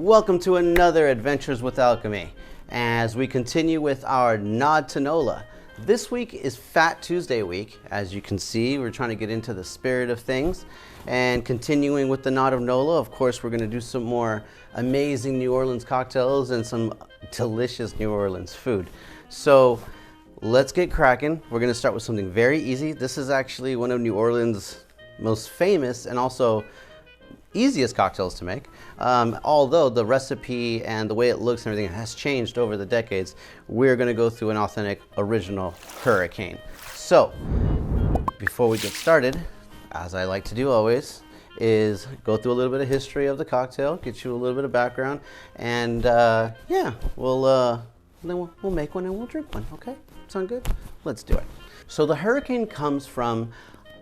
Welcome to another Adventures with Alchemy. As we continue with our nod to NOLA. This week is Fat Tuesday week. As you can see, we're trying to get into the spirit of things. And continuing with the nod of NOLA, of course, we're going to do some more amazing New Orleans cocktails and some delicious New Orleans food. So let's get cracking. We're going to start with something very easy. This is actually one of New Orleans' most famous and also easiest cocktails to make. Although the recipe and the way it looks and everything has changed over the decades, we're going to go through an authentic original hurricane. So before we get started, as I like to do always, is go through a little bit of history of the cocktail, get you a little bit of background, and yeah, we'll make one and we'll drink one. Okay, sound good? Let's do it. So the hurricane comes from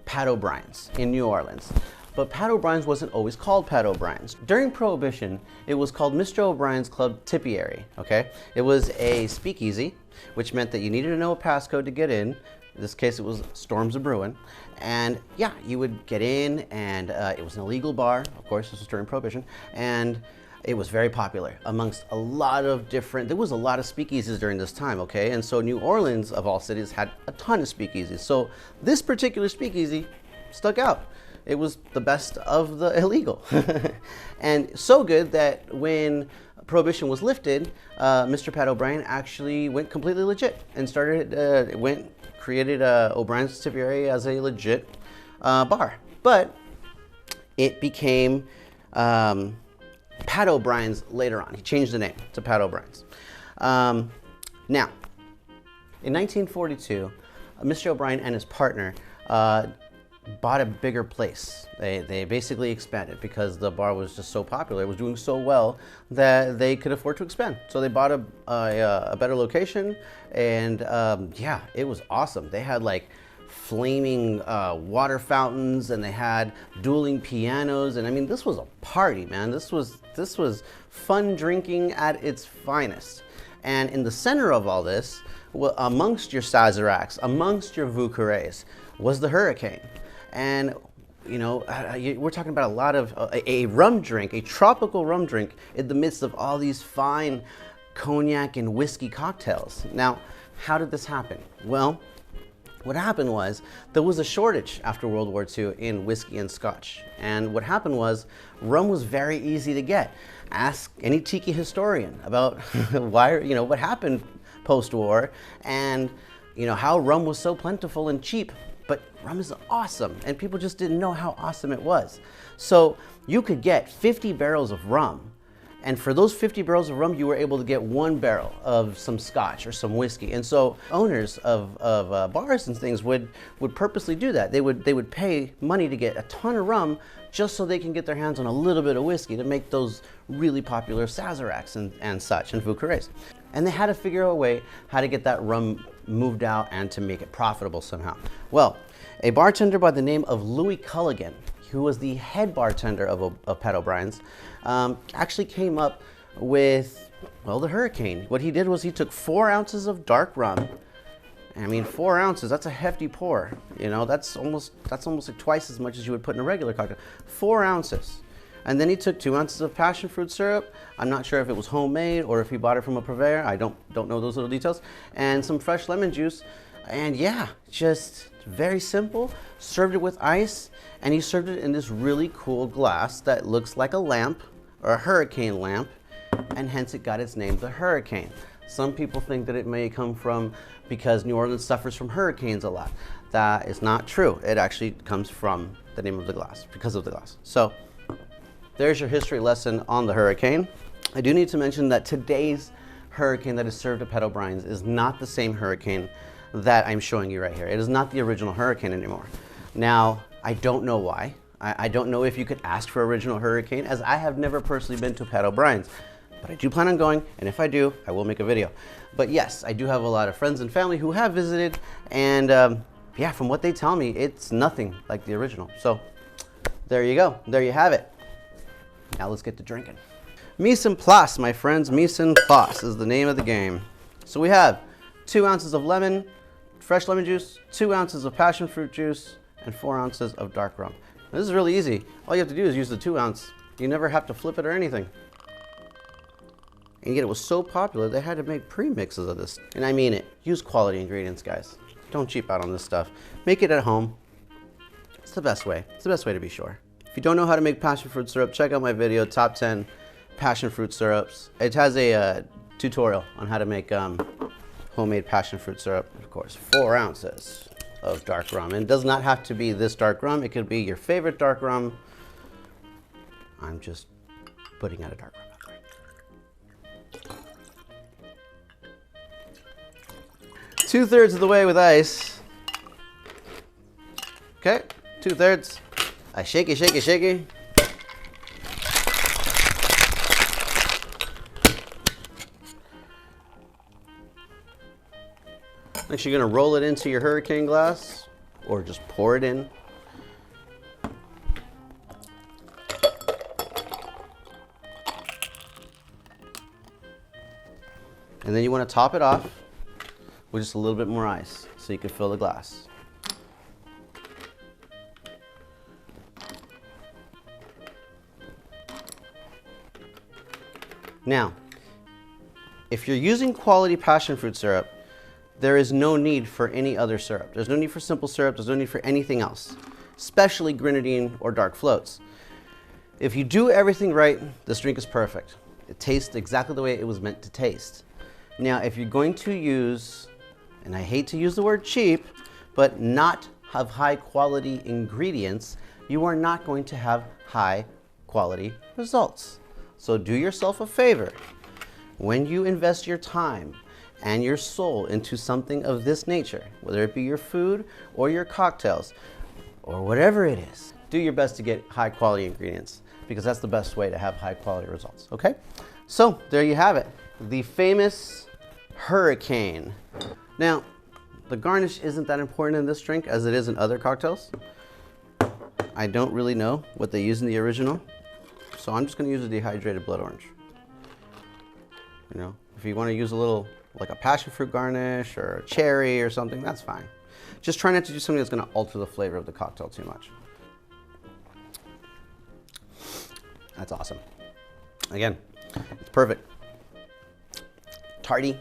Pat O'Brien's in New Orleans. But Pat O'Brien's wasn't always called Pat O'Brien's. During Prohibition, it was called Mr. O'Brien's Club Tipiary, okay? It was a speakeasy, which meant that you needed to know a passcode to get in. In this case, it was Storms of Bruin. And yeah, you would get in, and it was an illegal bar. Of course, this was during Prohibition. And it was very popular amongst a lot of different, there was a lot of speakeasies during this time, okay? And so New Orleans, of all cities, had a ton of speakeasies. So this particular speakeasy stuck out. It was the best of the illegal. And so good that when Prohibition was lifted, Mr. Pat O'Brien actually went completely legit and created O'Brien's Tipiary as a legit bar. But it became Pat O'Brien's later on. He changed the name to Pat O'Brien's. Now, in 1942, Mr. O'Brien and his partner bought a bigger place. They basically expanded because the bar was just so popular. It was doing so well that they could afford to expand. So they bought a better location, and yeah, it was awesome. They had like flaming water fountains, and they had dueling pianos, and I mean, this was a party, man. This was fun drinking at its finest. And in the center of all this, amongst your Sazeracs, amongst your Vauquerets, was the hurricane. And you know, we're talking about a lot of a rum drink, a tropical rum drink in the midst of all these fine cognac and whiskey cocktails. Now, how did this happen? Well, what happened was there was a shortage after World War II in whiskey and scotch. And what happened was rum was very easy to get. Ask any tiki historian about why, you know, what happened post-war and, you know, how rum was so plentiful and cheap. But rum is awesome, and people just didn't know how awesome it was. So you could get 50 barrels of rum, and for those 50 barrels of rum, you were able to get 1 barrel of some scotch or some whiskey. And so owners of bars and things would purposely do that. They would pay money to get a ton of rum just so they can get their hands on a little bit of whiskey to make those really popular Sazeracs and such, and Vauquerets. And they had to figure out a way how to get that rum moved out and to make it profitable somehow. Well, a bartender by the name of Louis Culligan, who was the head bartender of Pat O'Brien's, actually came up with, well, the hurricane. What he did was he took 4 ounces of dark rum. I mean, 4 ounces, that's a hefty pour. You know, that's almost like twice as much as you would put in a regular cocktail. 4 ounces. And then he took 2 ounces of passion fruit syrup. I'm not sure if it was homemade or if he bought it from a purveyor. I don't know those little details. And some fresh lemon juice. And yeah, just very simple. Served it with ice. And he served it in this really cool glass that looks like a lamp or a hurricane lamp. And hence it got its name, the Hurricane. Some people think that it may come from because New Orleans suffers from hurricanes a lot. That is not true. It actually comes from the name of the glass, because of the glass. So there's your history lesson on the hurricane. I do need to mention that today's hurricane that is served at Pat O'Brien's is not the same hurricane that I'm showing you right here. It is not the original hurricane anymore. Now, I don't know why. I don't know if you could ask for original hurricane, as I have never personally been to Pat O'Brien's. But I do plan on going, and if I do, I will make a video. But yes, I do have a lot of friends and family who have visited, and yeah, from what they tell me, it's nothing like the original. So there you go. There you have it. Now let's get to drinking. Mise en place, my friends. Mise en place is the name of the game. So we have 2 ounces of lemon, fresh lemon juice, 2 ounces of passion fruit juice, and 4 ounces of dark rum. This is really easy. All you have to do is use the 2 ounce. You never have to flip it or anything. And yet it was so popular, they had to make pre-mixes of this. And I mean it. Use quality ingredients, guys. Don't cheap out on this stuff. Make it at home. It's the best way. It's the best way to be sure. If you don't know how to make passion fruit syrup, check out my video, Top 10 Passion Fruit Syrups. It has a tutorial on how to make homemade passion fruit syrup. Of course, 4 ounces of dark rum. And it does not have to be this dark rum. It could be your favorite dark rum. I'm just putting out a dark rum out there. 2/3 of the way with ice. Okay, 2/3. I shake it, shake it, shake it. Next, you're gonna roll it into your hurricane glass or just pour it in. And then you wanna top it off with just a little bit more ice so you can fill the glass. Now, if you're using quality passion fruit syrup, there is no need for any other syrup. There's no need for simple syrup. There's no need for anything else, especially grenadine or dark floats. If you do everything right, this drink is perfect. It tastes exactly the way it was meant to taste. Now, if you're going to use, and I hate to use the word cheap, but not have high quality ingredients, you are not going to have high quality results. So do yourself a favor. When you invest your time and your soul into something of this nature, whether it be your food or your cocktails or whatever it is, do your best to get high quality ingredients because that's the best way to have high quality results, okay? So there you have it, the famous Hurricane. Now, the garnish isn't that important in this drink as it is in other cocktails. I don't really know what they use in the original, so I'm just gonna use a dehydrated blood orange. You know, if you wanna use a little, like a passion fruit garnish or a cherry or something, that's fine. Just try not to do something that's gonna alter the flavor of the cocktail too much. That's awesome. Again, it's perfect. Tarty,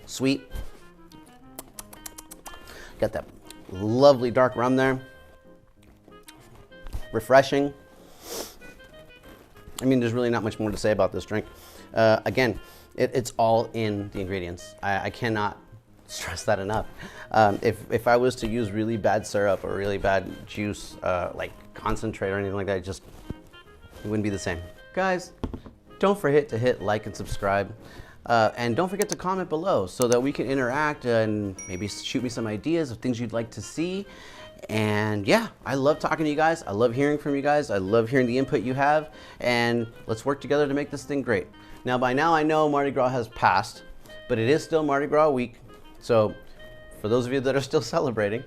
sweet. Got that lovely dark rum there. Refreshing. I mean, there's really not much more to say about this drink. Again, it's all in the ingredients. I cannot stress that enough. If I was to use really bad syrup or really bad juice, like concentrate or anything like that, it wouldn't be the same. Guys, don't forget to hit like and subscribe. And don't forget to comment below so that we can interact and maybe shoot me some ideas of things you'd like to see. And yeah, I love talking to you guys. I love hearing from you guys. I love hearing the input you have. And let's work together to make this thing great. Now, by now I know Mardi Gras has passed, but it is still Mardi Gras week. So for those of you that are still celebrating,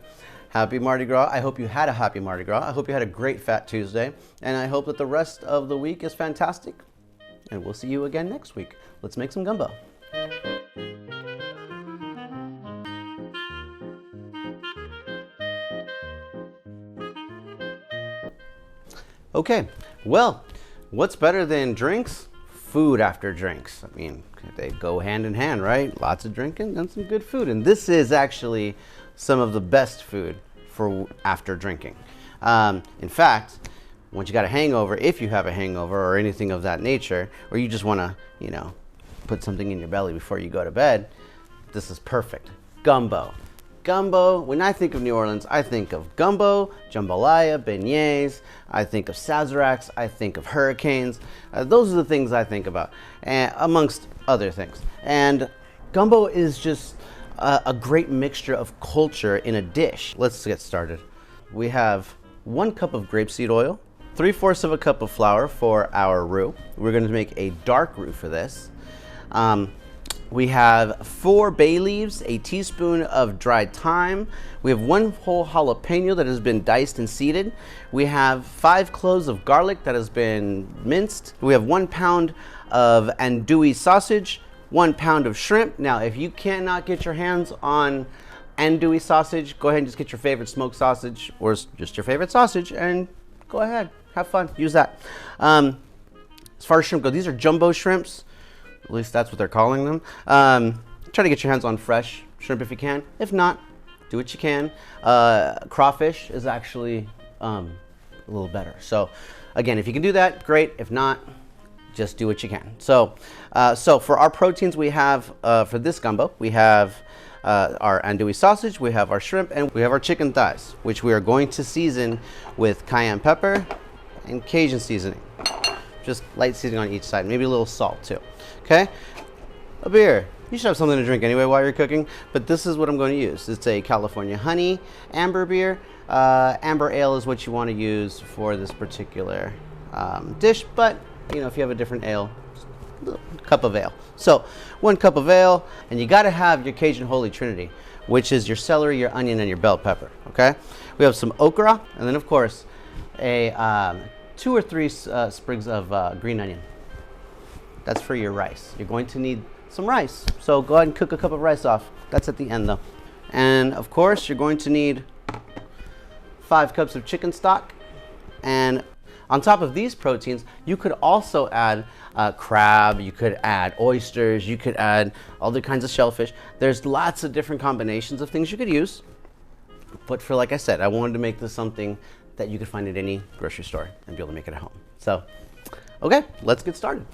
happy Mardi Gras. I hope you had a happy Mardi Gras. I hope you had a great Fat Tuesday. And I hope that the rest of the week is fantastic. And we'll see you again next week. Let's make some gumbo. Okay, well, what's better than drinks? Food after drinks. I mean, they go hand in hand, right? Lots of drinking and some good food. And this is actually some of the best food for after drinking. In fact, once you got a hangover, if you have a hangover or anything of that nature, or you just want to, you know, put something in your belly before you go to bed, this is perfect. Gumbo. Gumbo, when I think of New Orleans, I think of gumbo, jambalaya, beignets, I think of sazeracs, I think of hurricanes. Those are the things I think about, amongst other things. And gumbo is just a great mixture of culture in a dish. Let's get started. We have 1 cup of grapeseed oil, 3/4 of a cup of flour for our roux. We're going to make a dark roux for this. We have 4 bay leaves, a teaspoon of dried thyme. We have 1 whole jalapeno that has been diced and seeded. We have 5 cloves of garlic that has been minced. We have 1 pound of andouille sausage, 1 pound of shrimp. Now, if you cannot get your hands on andouille sausage, go ahead and just get your favorite smoked sausage or just your favorite sausage and go ahead, have fun, use that. As far as shrimp go, these are jumbo shrimps. At least that's what they're calling them. Try to get your hands on fresh shrimp if you can. If not, do what you can. Crawfish is actually a little better. So again, if you can do that, great. If not, just do what you can. So, for our proteins, we have, for this gumbo, we have our andouille sausage, we have our shrimp, and we have our chicken thighs, which we are going to season with cayenne pepper and Cajun seasoning. Just light seasoning on each side, maybe a little salt too. Okay? A beer. You should have something to drink anyway while you're cooking, but this is what I'm going to use. It's a California honey amber beer. Amber ale is what you want to use for this particular dish, but you know, if you have a different ale, a cup of ale. So 1 cup of ale, and you got to have your Cajun Holy Trinity, which is your celery, your onion, and your bell pepper. Okay? We have some okra, and then of course a 2 or 3 sprigs of green onion. That's for your rice. You're going to need some rice, so go ahead and cook a cup of rice off. That's at the end though. And of course you're going to need 5 cups of chicken stock. And on top of these proteins, you could also add crab, you could add oysters, you could add other kinds of shellfish. There's lots of different combinations of things you could use. But for, like I said, I wanted to make this something that you could find at any grocery store and be able to make it at home. So, okay, let's get started.